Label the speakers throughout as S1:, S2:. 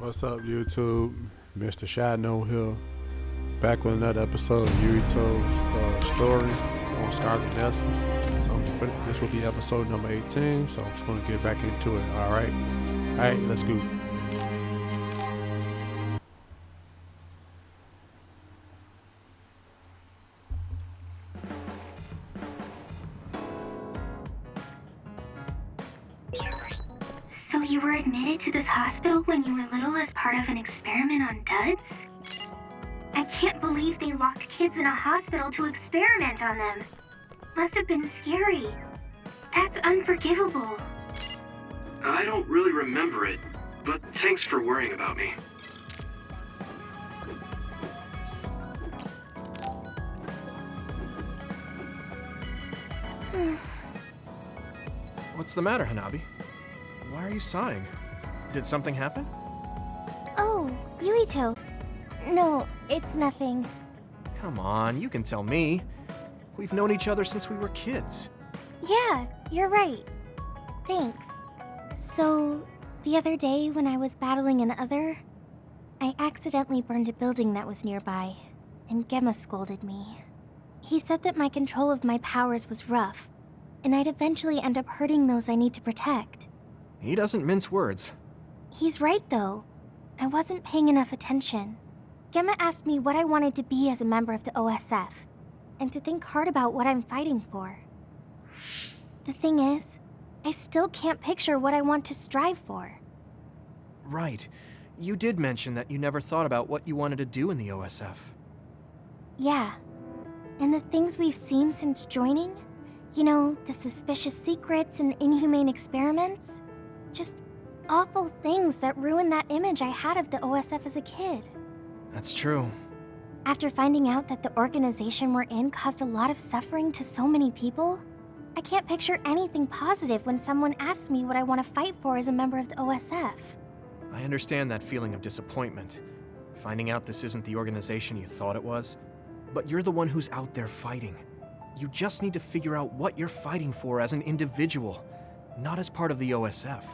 S1: What's up, YouTube? Mr.Shadno here, back with another episode of Yuito's story on Scarlet Nexus. So this will be episode number 18, so I'm just going to get back into it, alright? Alright, let's go.
S2: So you were admitted to this hospital when you were little as part of an experiment on duds? I can't believe they locked kids in a hospital to experiment on them. Must have been scary. That's unforgivable.
S3: I don't really remember it, but thanks for worrying about me.
S4: What's the matter, Hanabi? Why are you sighing? Did something happen?
S5: Oh, Yuito. No, it's nothing.
S4: Come on, you can tell me. We've known each other since we were kids.
S5: Yeah, you're right. Thanks. So, the other day when I was battling an other, I accidentally burned a building that was nearby, and Gemma scolded me. He said that my control of my powers was rough, and I'd eventually end up hurting those I need to protect.
S4: He doesn't mince words.
S5: He's right, though. I wasn't paying enough attention. Gemma asked me what I wanted to be as a member of the OSF, and to think hard about what I'm fighting for. The thing is, I still can't picture what I want to strive for.
S4: Right. You did mention that you never thought about what you wanted to do in the OSF.
S5: Yeah. And the things we've seen since joining, you know, the suspicious secrets and inhumane experiments, just awful things that ruined that image I had of the OSF as a kid.
S4: That's true.
S5: After finding out that the organization we're in caused a lot of suffering to so many people, I can't picture anything positive when someone asks me what I want to fight for as a member of the OSF.
S4: I understand that feeling of disappointment. Finding out this isn't the organization you thought it was. But you're the one who's out there fighting. You just need to figure out what you're fighting for as an individual, not as part of the OSF.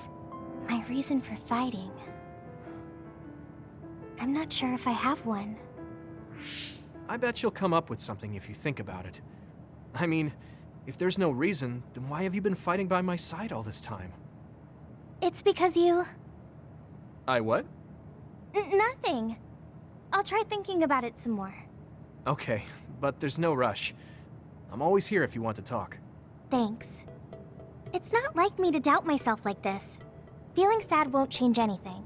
S5: My reason for fighting? I'm not sure if I have one.
S4: I bet you'll come up with something if you think about it. I mean, if there's no reason, then why have you been fighting by my side all this time?
S5: It's because you...
S4: I what?
S5: Nothing. I'll try thinking about it some more.
S4: Okay, but there's no rush. I'm always here if you want to talk.
S5: Thanks. It's not like me to doubt myself like this. Feeling sad won't change anything.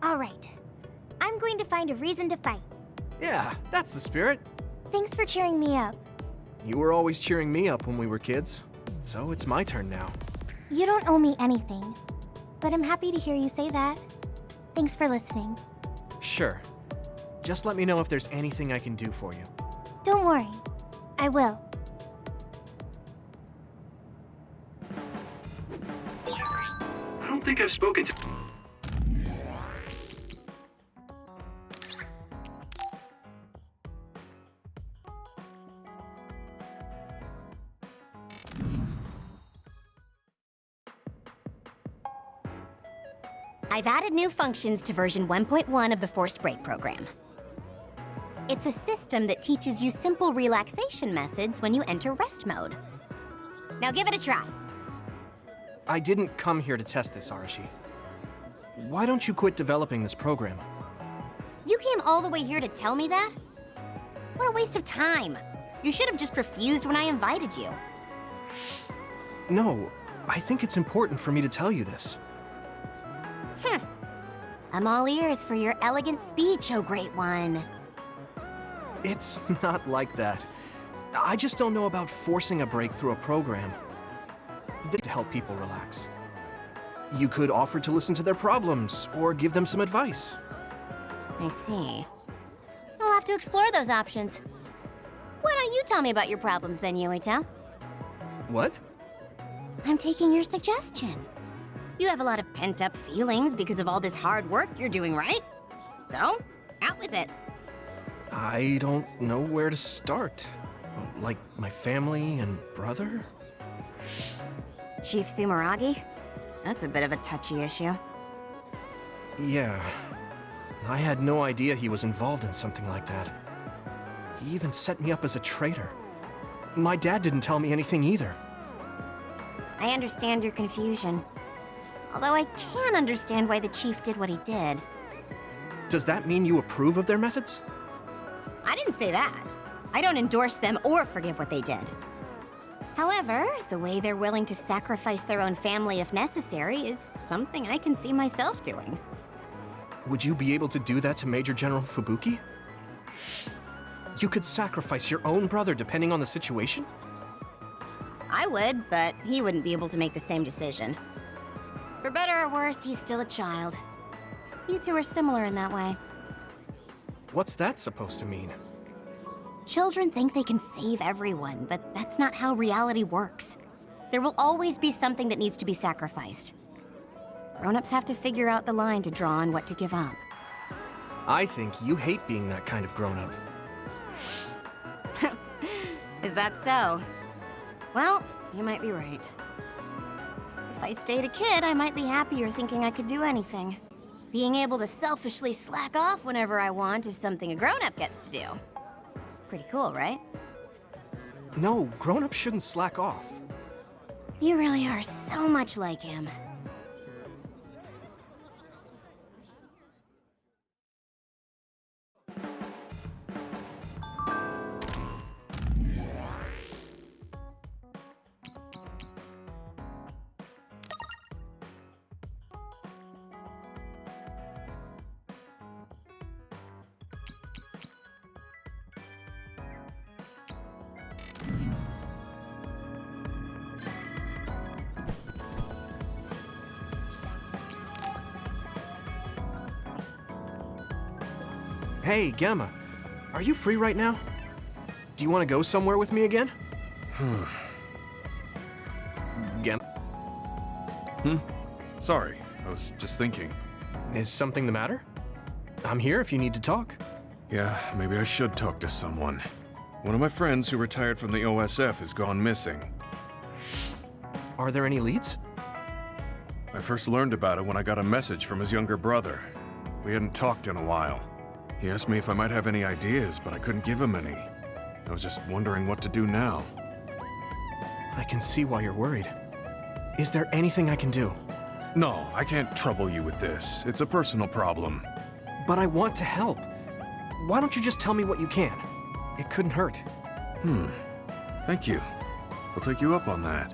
S5: All right. I'm going to find a reason to fight.
S4: Yeah, that's the spirit.
S5: Thanks for cheering me up.
S4: You were always cheering me up when we were kids, so it's my turn now.
S5: You don't owe me anything, but I'm happy to hear you say that. Thanks for listening.
S4: Sure. Just let me know if there's anything I can do for you.
S5: Don't worry. I will.
S3: I don't think I've spoken to...
S6: I've added new functions to version 1.1 of the Forced Break program. It's a system that teaches you simple relaxation methods when you enter rest mode. Now give it a try.
S4: I didn't come here to test this, Arashi. Why don't you quit developing this program?
S6: You came all the way here to tell me that? What a waste of time. You should have just refused when I invited you.
S4: No, I think it's important for me to tell you this.
S6: I'm all ears for your elegant speech, oh great one.
S4: It's not like that. I just don't know about forcing a break through a program. To help people relax. You could offer to listen to their problems, or give them some advice.
S6: I see. I'll have to explore those options. Why don't you tell me about your problems then, Yuito?
S4: What?
S6: I'm taking your suggestion. You have a lot of pent-up feelings because of all this hard work you're doing, right? So, out with it.
S4: I don't know where to start. Like my family and brother?
S6: Chief Sumeragi? That's a bit of a touchy issue.
S4: Yeah. I had no idea he was involved in something like that. He even set me up as a traitor. My dad didn't tell me anything either.
S6: I understand your confusion. Although I can understand why the chief did what he did.
S4: Does that mean you approve of their methods?
S6: I didn't say that. I don't endorse them or forgive what they did. However, the way they're willing to sacrifice their own family if necessary is something I can see myself doing.
S4: Would you be able to do that to Major General Fubuki? You could sacrifice your own brother depending on the situation?
S6: I would, but he wouldn't be able to make the same decision. For better or worse, he's still a child. You two are similar in that way.
S4: What's that supposed to mean?
S6: Children think they can save everyone, but that's not how reality works. There will always be something that needs to be sacrificed. Grown-ups have to figure out the line to draw on what to give up.
S4: I think you hate being that kind of grown-up.
S6: Is that so? Well, you might be right. If I stayed a kid, I might be happier thinking I could do anything. Being able to selfishly slack off whenever I want is something a grown-up gets to do. Pretty cool, right?
S4: No, grown-ups shouldn't slack off.
S6: You really are so much like him.
S4: Hey, Gamma. Are you free right now? Do you want to go somewhere with me again? Gamma?
S7: Sorry, I was just thinking.
S4: Is something the matter? I'm here if you need to talk.
S7: Yeah, maybe I should talk to someone. One of my friends who retired from the OSF has gone missing.
S4: Are there any leads?
S7: I first learned about it when I got a message from his younger brother. We hadn't talked in a while. He asked me if I might have any ideas, but I couldn't give him any. I was just wondering what to do now.
S4: I can see why you're worried. Is there anything I can do?
S7: No, I can't trouble you with this. It's a personal problem.
S4: But I want to help. Why don't you just tell me what you can? It couldn't hurt.
S7: Thank you. I'll take you up on that.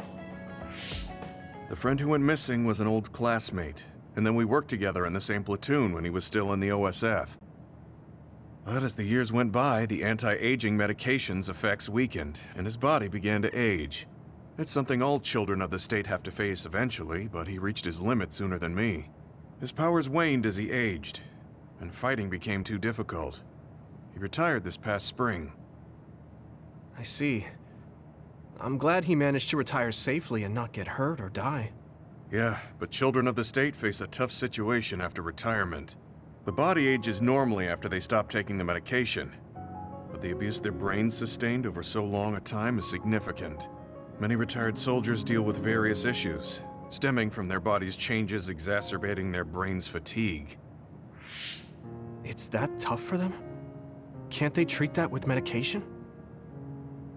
S7: The friend who went missing was an old classmate, and then we worked together in the same platoon when he was still in the OSF. But as the years went by, the anti-aging medication's effects weakened, and his body began to age. It's something all children of the state have to face eventually, but he reached his limit sooner than me. His powers waned as he aged, and fighting became too difficult. He retired this past spring.
S4: I see. I'm glad he managed to retire safely and not get hurt or die.
S7: Yeah, but children of the state face a tough situation after retirement. The body ages normally after they stop taking the medication, but the abuse their brains sustained over so long a time is significant. Many retired soldiers deal with various issues, stemming from their body's changes exacerbating their brain's fatigue.
S4: It's that tough for them? Can't they treat that with medication?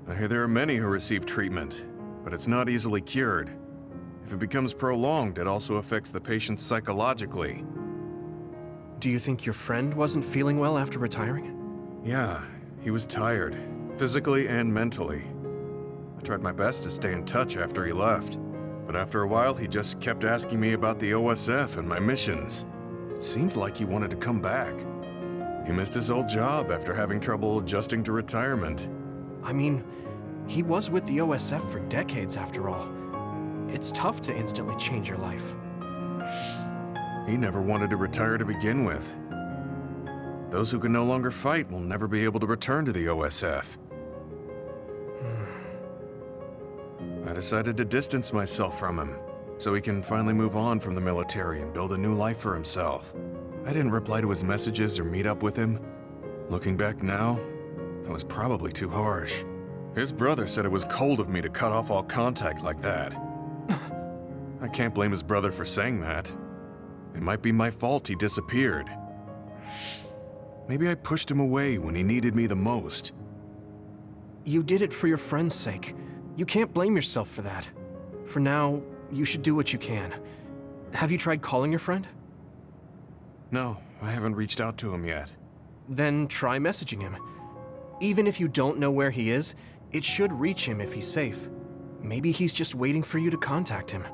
S7: I hear there are many who receive treatment, but it's not easily cured. If it becomes prolonged, it also affects the patient psychologically.
S4: Do you think your friend wasn't feeling well after retiring?
S7: Yeah, he was tired, physically and mentally. I tried my best to stay in touch after he left, but after a while he just kept asking me about the OSF and my missions. It seemed like he wanted to come back. He missed his old job after having trouble adjusting to retirement.
S4: I mean, he was with the OSF for decades after all. It's tough to instantly change your life.
S7: He never wanted to retire to begin with. Those who can no longer fight will never be able to return to the OSF. I decided to distance myself from him, so he can finally move on from the military and build a new life for himself. I didn't reply to his messages or meet up with him. Looking back now, that was probably too harsh. His brother said it was cold of me to cut off all contact like that. I can't blame his brother for saying that. It might be my fault he disappeared. Maybe I pushed him away when he needed me the most.
S4: You did it for your friend's sake. You can't blame yourself for that. For now, you should do what you can. Have you tried calling your friend?
S7: No, I haven't reached out to him yet.
S4: Then try messaging him. Even if you don't know where he is, it should reach him if he's safe. Maybe he's just waiting for you to contact him.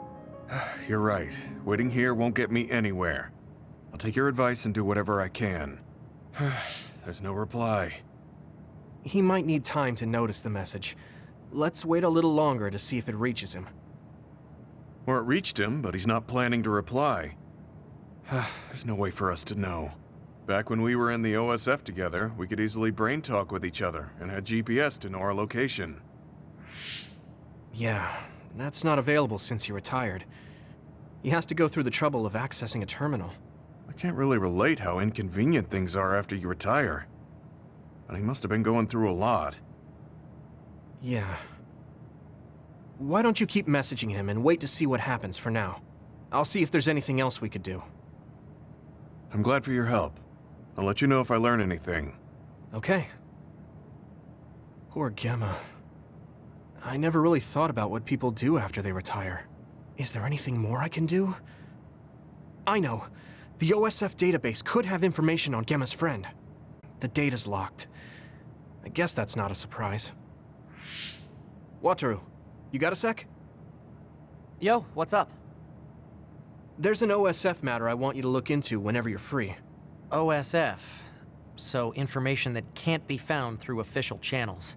S7: You're right. Waiting here won't get me anywhere. I'll take your advice and do whatever I can. There's no reply.
S4: He might need time to notice the message. Let's wait a little longer to see if it reaches him.
S7: Or it reached him, but he's not planning to reply. There's no way for us to know. Back when we were in the OSF together, we could easily brain talk with each other and had GPS to know our location.
S4: Yeah, that's not available since he retired. He has to go through the trouble of accessing a terminal.
S7: I can't really relate how inconvenient things are after you retire. But he must have been going through a lot.
S4: Yeah. Why don't you keep messaging him and wait to see what happens for now? I'll see if there's anything else we could do.
S7: I'm glad for your help. I'll let you know if I learn anything.
S4: Okay. Poor Gemma. I never really thought about what people do after they retire. Is there anything more I can do? I know. The OSF database could have information on Gemma's friend. The data's locked. I guess that's not a surprise. Wataru, you got a sec?
S8: Yo, what's up?
S4: There's an OSF matter I want you to look into whenever you're free.
S8: OSF. So information that can't be found through official channels.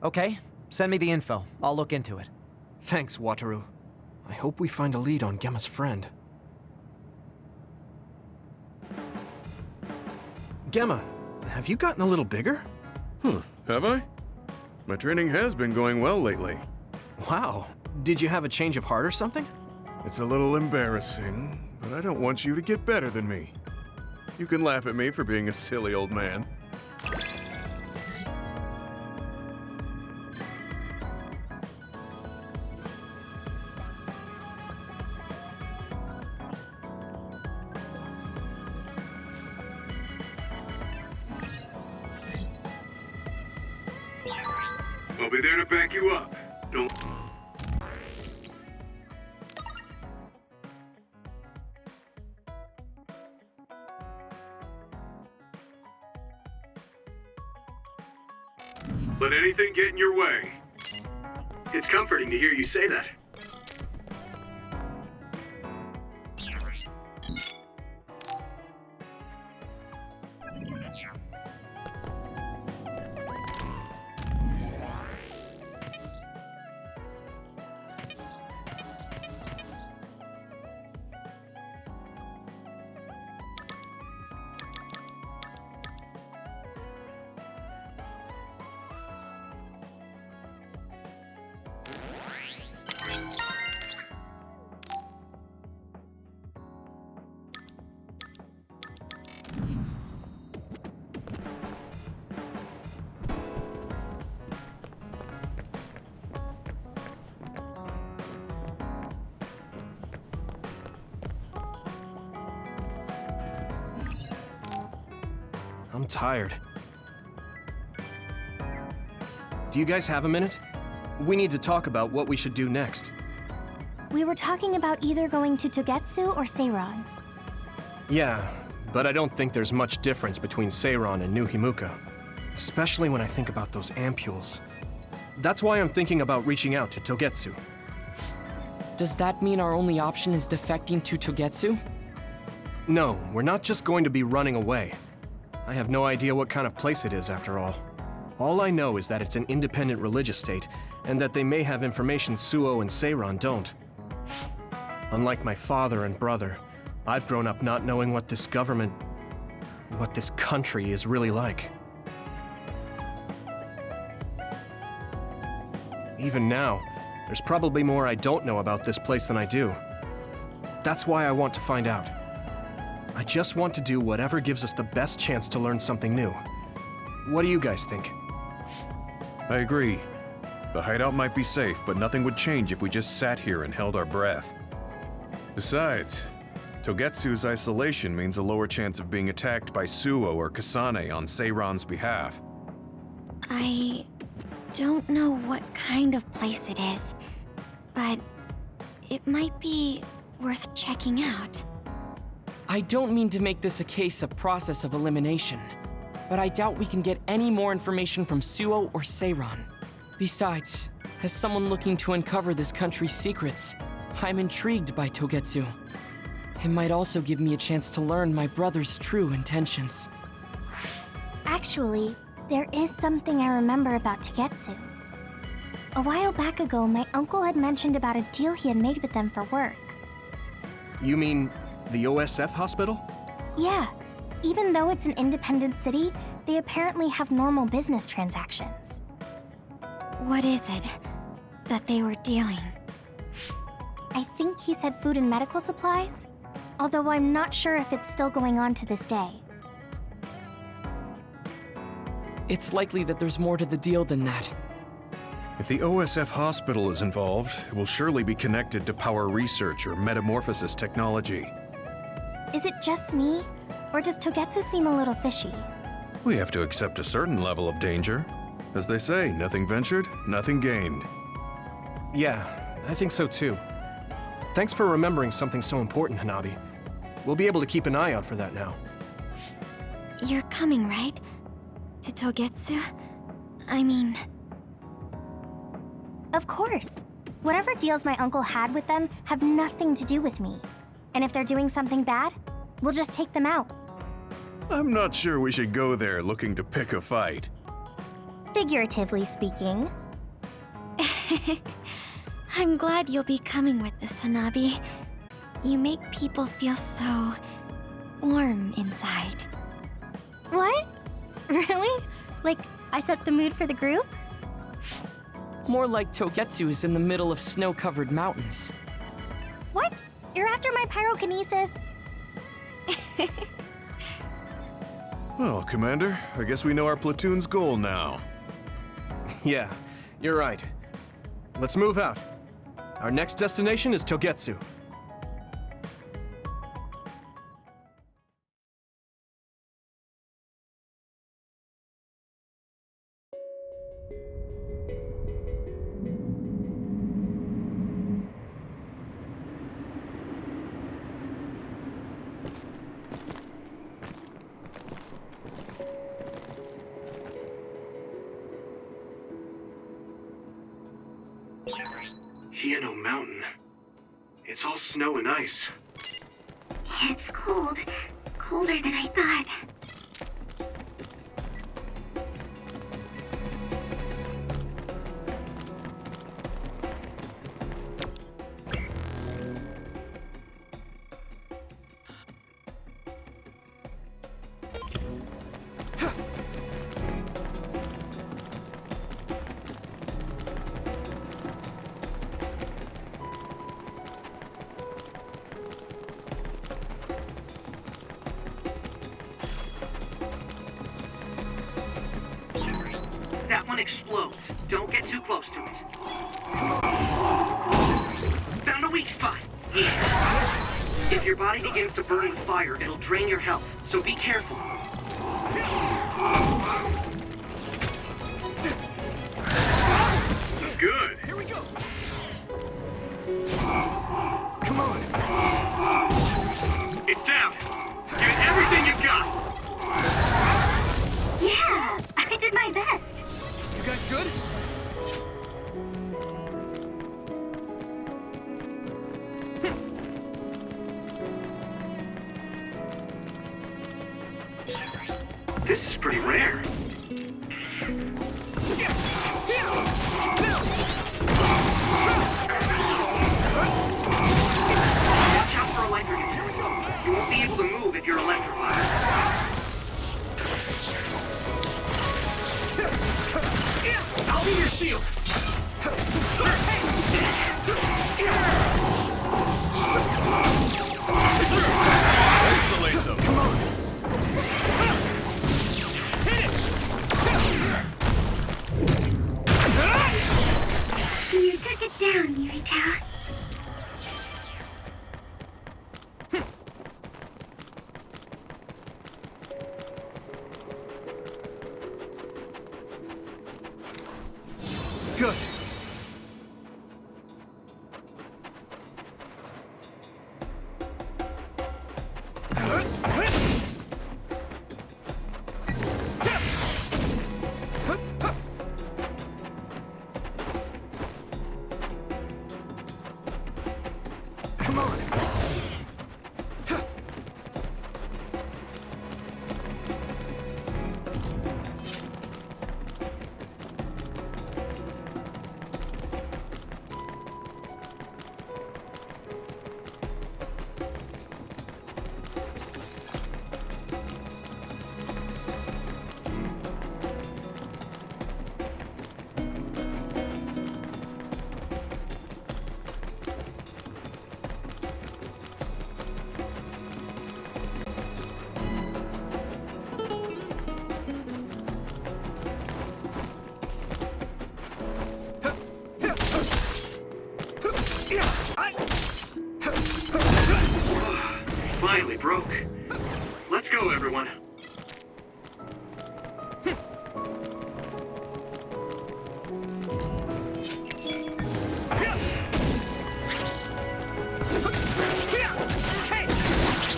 S8: Okay, send me the info. I'll look into it.
S4: Thanks, Wataru. I hope we find a lead on Gemma's friend. Gemma, have you gotten a little bigger?
S7: Have I? My training has been going well lately.
S4: Wow. Did you have a change of heart or something?
S7: It's a little embarrassing, but I don't want you to get better than me. You can laugh at me for being a silly old man.
S3: I'll be there to back you up. Don't... let anything get in your way. It's comforting to hear you say that.
S4: I'm tired. Do you guys have a minute? We need to talk about what we should do next.
S5: We were talking about either going to Togetsu or Seiron.
S4: Yeah, but I don't think there's much difference between Seiron and New Himuka. Especially when I think about those ampules. That's why I'm thinking about reaching out to Togetsu.
S9: Does that mean our only option is defecting to Togetsu?
S4: No, we're not just going to be running away. I have no idea what kind of place it is, after all. All I know is that it's an independent religious state, and that they may have information Suo and Seiron don't. Unlike my father and brother, I've grown up not knowing what this government, what this country is really like. Even now, there's probably more I don't know about this place than I do. That's why I want to find out. I just want to do whatever gives us the best chance to learn something new. What do you guys think?
S7: I agree. The hideout might be safe, but nothing would change if we just sat here and held our breath. Besides, Togetsu's isolation means a lower chance of being attacked by Suo or Kasane on Seiran's behalf.
S5: I don't know what kind of place it is, but it might be worth checking out.
S9: I don't mean to make this a case of process of elimination, but I doubt we can get any more information from Suo or Seiran. Besides, as someone looking to uncover this country's secrets, I'm intrigued by Togetsu. It might also give me a chance to learn my brother's true intentions.
S5: Actually, there is something I remember about Togetsu. A while back ago, my uncle had mentioned about a deal he had made with them for work.
S4: You mean the OSF hospital?
S5: Yeah, even though it's an independent city, they apparently have normal business transactions. What is it that they were dealing? I think he said food and medical supplies, although I'm not sure if it's still going on to this day.
S9: It's likely that there's more to the deal than that.
S7: If the OSF hospital is involved, it will surely be connected to power research or metamorphosis technology.
S5: Is it just me, or does Togetsu seem a little fishy?
S7: We have to accept a certain level of danger. As they say, nothing ventured, nothing gained.
S4: Yeah, I think so too. Thanks for remembering something so important, Hanabi. We'll be able to keep an eye out for that now.
S5: You're coming, right? To Togetsu? I mean... Of course. Whatever deals my uncle had with them have nothing to do with me. And if they're doing something bad, we'll just take them out.
S7: I'm not sure we should go there looking to pick a fight.
S5: Figuratively speaking. I'm glad you'll be coming with us, Hanabi. You make people feel so... warm inside. What? Really? Like, I set the mood for the group?
S9: More like Togetsu is in the middle of snow-covered mountains.
S5: What? You're after my pyrokinesis?
S7: Well, Commander, I guess we know our platoon's goal now.
S4: Yeah, you're right. Let's move out. Our next destination is Togetsu.
S3: Hieno Mountain. It's all snow and ice.
S2: It's cold. Colder than I thought.
S3: That one explodes. Don't get too close to it. Found a weak spot. Yeah. If your body begins to burn with fire, it'll drain your health, so be careful. Good. Here we go. Come on. It's down. Give it everything you've got.
S2: Yeah, I did my best.
S4: You guys good?
S3: This is pretty rare. Watch out for electric attacks. You won't be able to move if you're electrified. I'll be your shield.
S7: Isolate them. Come on.
S2: You took it down, Yuito.
S3: finally broke. Let's go, everyone.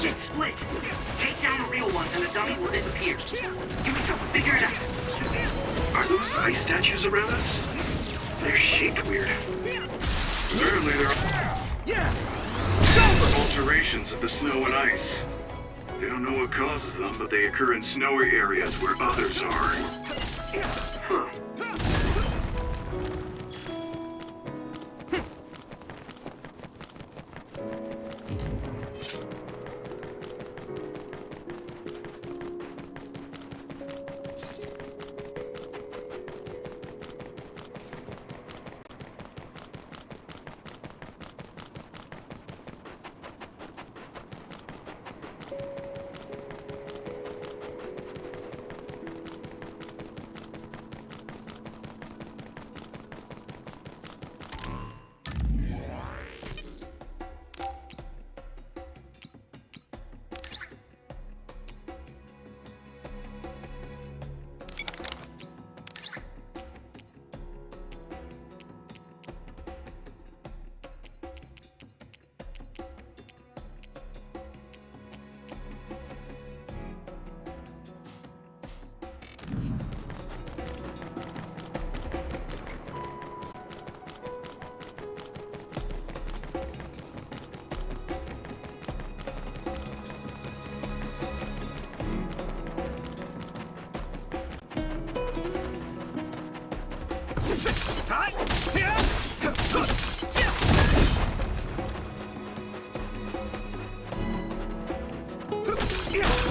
S3: It's split. Take down the real one and the dummy will disappear. Yuito, figure it out. Are those ice statues around us? They're shaped weird. Apparently they're alterations of the snow and ice. They don't know what causes them, but they occur in snowy areas where others are. Huh.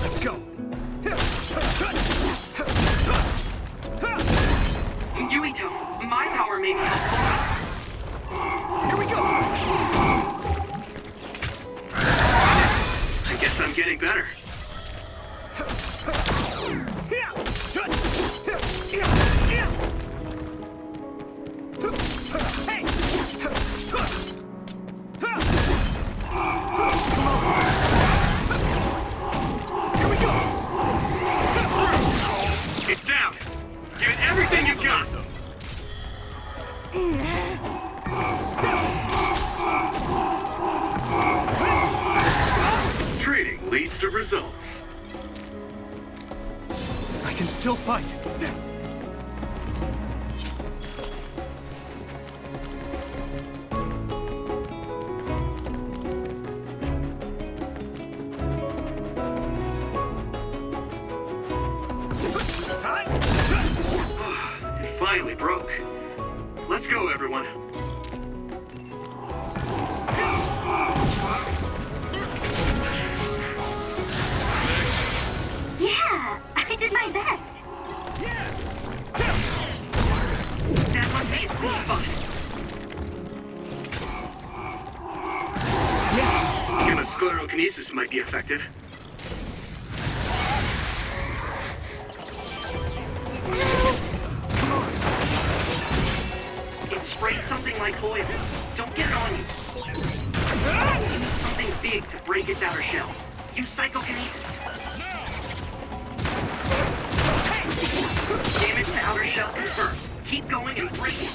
S4: Let's go.
S3: Yuito, my power may be helpful.
S4: Here we go.
S3: I guess I'm getting better. It's down. Give it everything you've got. Trading leads to results.
S4: I can still fight.
S3: It finally broke. Let's go, everyone.
S2: Yeah, I did my best.
S3: That must be its cool spot. Gamma sclerokinesis might be effective. It sprayed something like oil. Don't get it on you. Use something big to break its outer shell. Use psychokinesis. Damage to outer shell confirmed. Keep going and break it.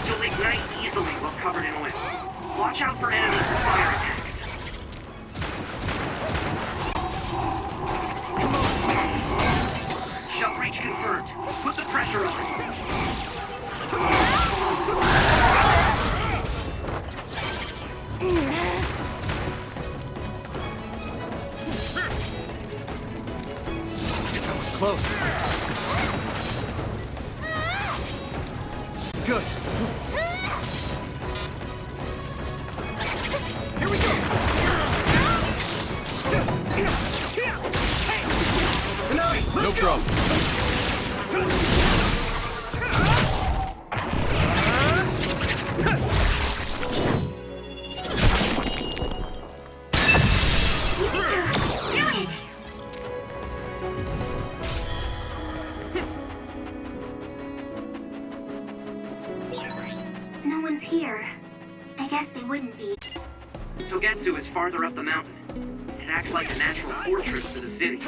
S3: You'll ignite easily while covered in oil. Watch out for enemies with fire attacks. Shell breach confirmed. Put the pressure on.
S4: That was close. Good. Here we go. No problem.
S2: here. I guess they wouldn't be.
S3: Togetsu is farther up the mountain. It acts like a natural fortress to the city.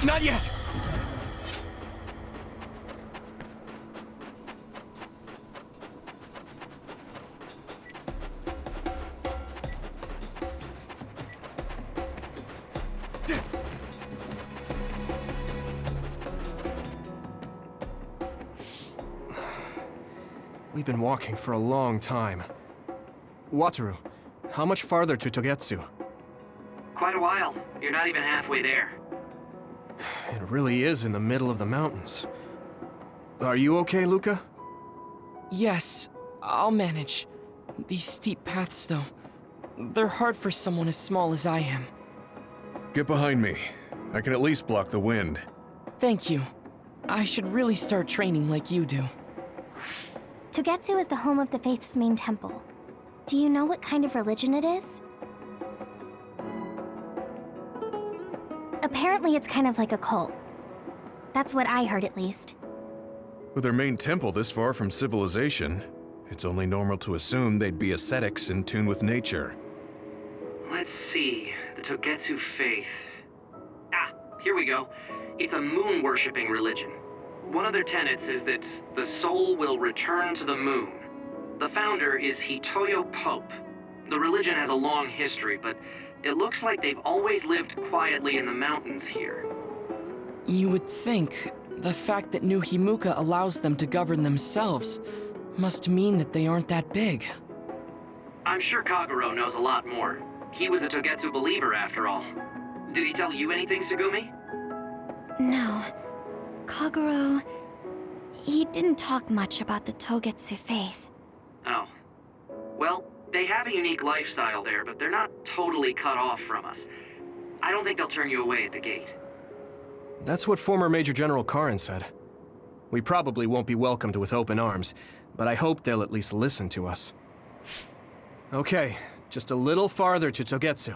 S4: Not yet! We've been walking for a long time. Wataru, how much farther to Togetsu?
S3: Quite a while. You're not even halfway there.
S4: It really is in the middle of the mountains. Are you okay, Luca?
S9: Yes, I'll manage. These steep paths, though, they're hard for someone as small as I am.
S7: Get behind me. I can at least block the wind.
S9: Thank you. I should really start training like you do.
S5: Togetsu is the home of the Faith's main temple. Do you know what kind of religion it is? Apparently it's kind of like a cult. That's what I heard, at least.
S7: With their main temple this far from civilization, it's only normal to assume they'd be ascetics in tune with nature.
S3: Let's see. The Togetsu faith. Ah, here we go. It's a moon-worshipping religion. One of their tenets is that the soul will return to the moon. The founder is Hitoyo Pope. The religion has a long history, but it looks like they've always lived quietly in the mountains here.
S9: You would think the fact that New Himuka allows them to govern themselves must mean that they aren't that big.
S3: I'm sure Kagero knows a lot more. He was a Togetsu believer after all. Did he tell you anything, Sugumi?
S10: No. Kagero... he didn't talk much about the Togetsu faith.
S3: Oh. Well, they have a unique lifestyle there, but they're not totally cut off from us. I don't think they'll turn you away at the gate.
S4: That's what former Major General Karin said. We probably won't be welcomed with open arms, but I hope they'll at least listen to us. Okay, just a little farther to Togetsu.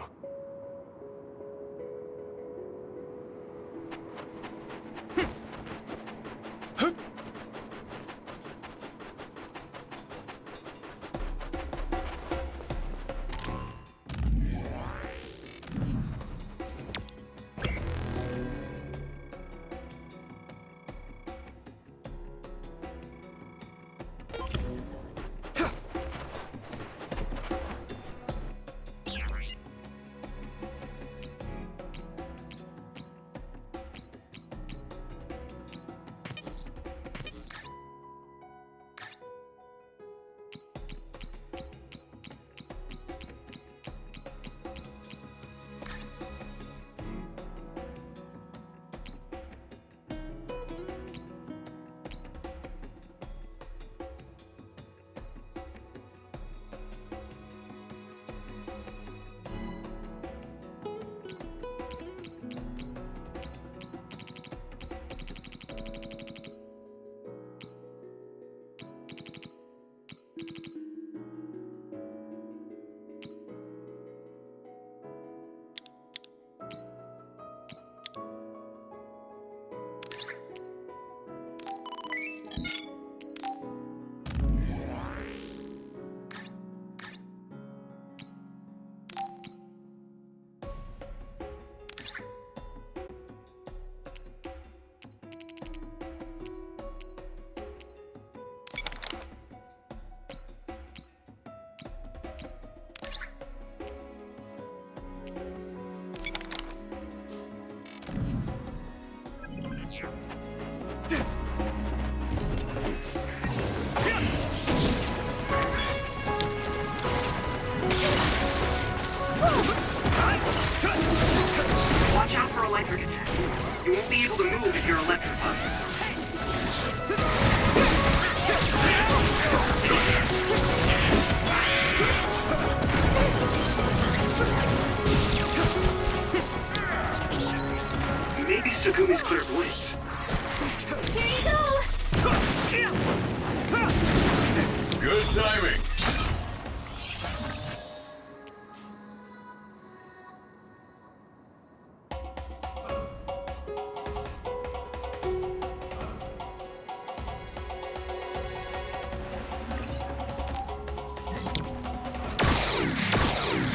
S7: timing!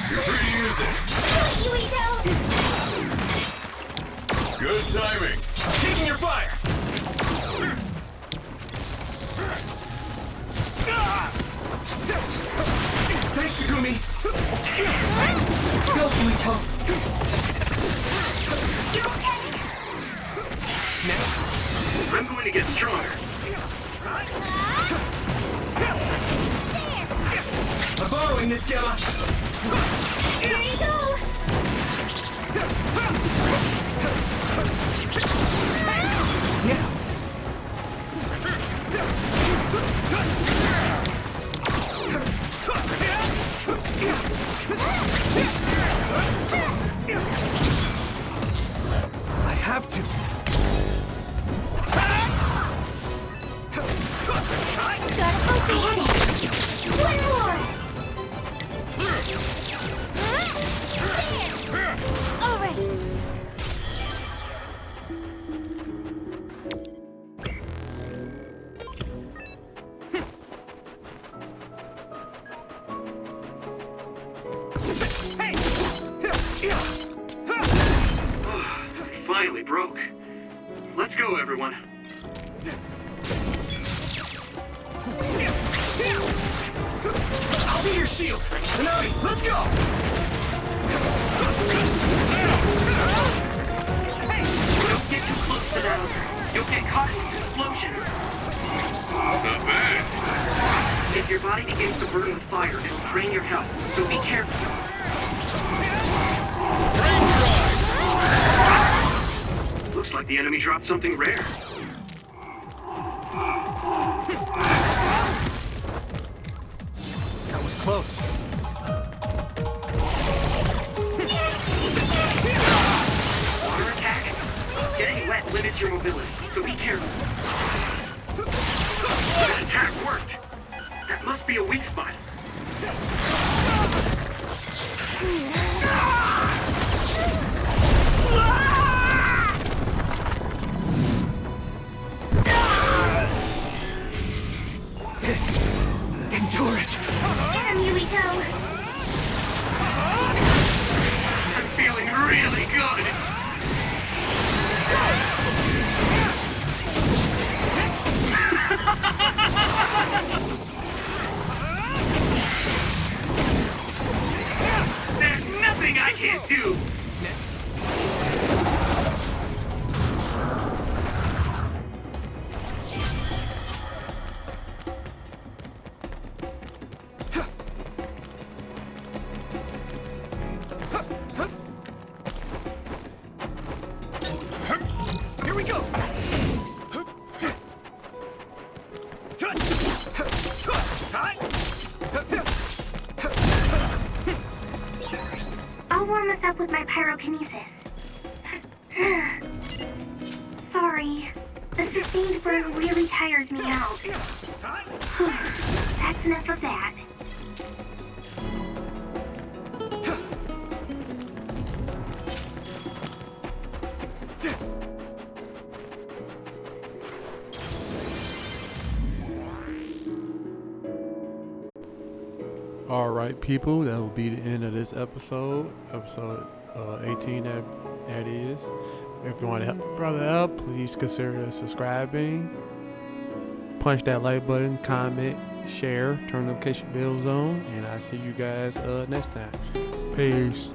S7: You're free to use it!
S2: Yuito!
S7: Good timing!
S4: Taking your fire! Thanks, Takumi!
S9: Go, Yuito!
S2: You okay?
S4: Next.
S3: I'm going to get stronger.
S4: I'm borrowing this, Gamma!
S2: Here you go!
S4: Yeah. I have to.
S2: Gotta focus. One more! All right.
S3: Finally broke. Let's go, everyone.
S4: I'll be your shield! Hanami, let's go!
S3: Hey! Don't get too close to that other. You'll get caught in this explosion.
S7: Not bad.
S3: If your body begins to burn with fire, it'll drain your health, so be careful. Looks like the enemy dropped something rare.
S4: That was close.
S3: Water attack? Getting wet limits your mobility, so be careful. That attack worked. That must be a weak spot.
S4: Endure it!
S2: Get him, Yuito!
S3: I'm feeling really good. There's nothing I can't do.
S4: Here we go!
S2: I'll warm us up with my pyrokinesis. Sorry. The sustained burn really tires me out. That's enough of that.
S1: Alright, people, that will be the end of this episode. Episode 18, that is. If you want to help your brother out, please consider subscribing. Punch that like button, comment, share, turn notification bells on, and I'll see you guys next time. Peace.